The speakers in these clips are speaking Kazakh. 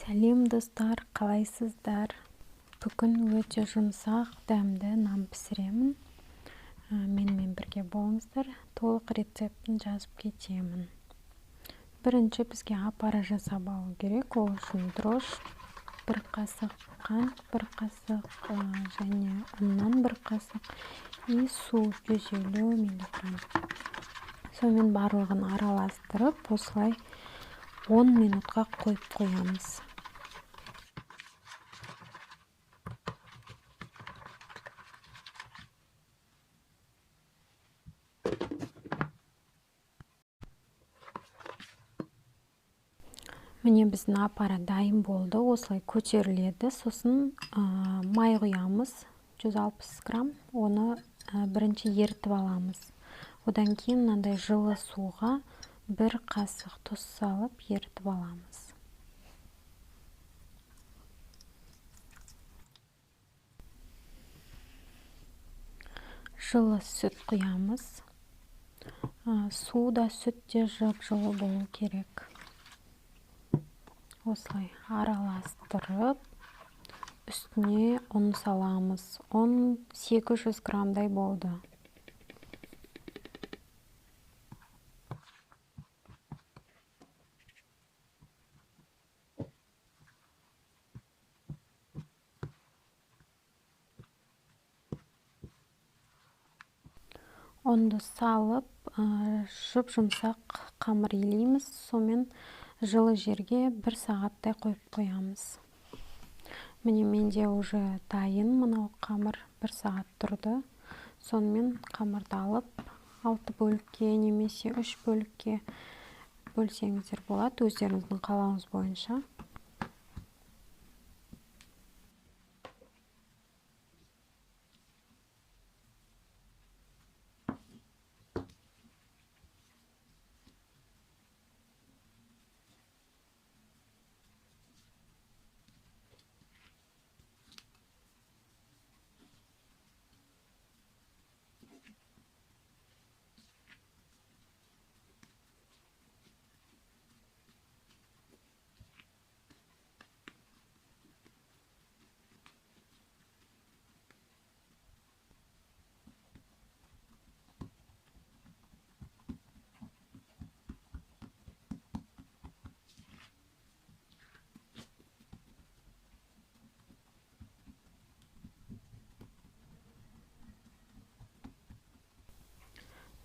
Сәлем достар, қалайсыздар? Бүгін өте жұмсақ, дәмді нан пісіремін. Менімен бірге болыңыздар. Толық рецептін жазып кетемін. Бірінші бізге апара жасап алу керек. Ол үшін дрож, 1 қасық қант, 1 қасық және ұннан 1 қасық и су 150 мг. Сонымен барлығын араластырып, осылай 10 минутқа қойып қоямыз. Міне біздің апара дайын болды, осылай көтеріледі. Сосын май құямыз, 160 грамм, оны бірінші ертіп аламыз. Одан кейін мынандай жылы суға 1 қасық тұз салып ертіп аламыз. Жылы сүт құямыз. Су да сүт те жып-жылы болу керек. Осылай араластырып, үстіне ұн саламыз. Ұн 800 граммдай болды. Ұнды салып, жұп-жұмсақ қамыр илейміз. Сонымен жылы жерге 1 сағаттай қойып қоямыз. Міне менде уже дайын мынау қамыр 1 сағат тұрды. Сонымен қамырды алып 6 бөлікке немесе 3 бөлікке бөлсеңіздер болады, өздеріңіздің қалауыңыз бойынша.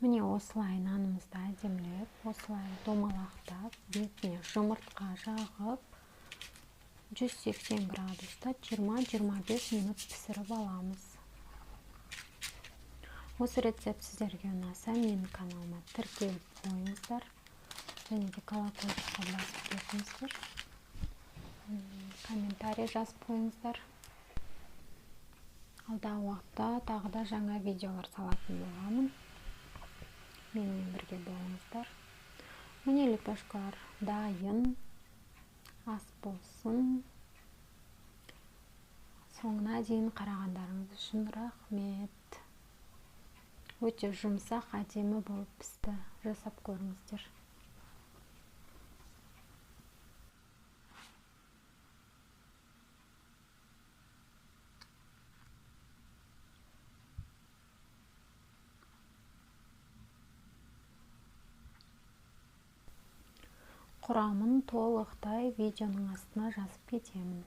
Міне осылай нанымызды әдемілеп, осылай домалақтап, бетіне жұмыртқа жағып, 180 градуста 20-25 минут пісіріп аламыз. Осы рецепт сіздерге ұнаса, менің каналыма тіркеліп қойыңыздар. Және де колокольчикқа басып кетіңіздер. Комментарий жазып қойыңыздар. Алдағы уақытта тағы да жаңа видеолар салатын боламын. Менімен бірге болыңыздар. Міне лепешкалар дайын. Ас болсын. Соңына дейін қарағандарыңыз үшін рахмет. Өте жұмсақ, әдемі болып пісті. Жасап көріңіздер. Құрамын толықтай видеоның астына жазып кетемін.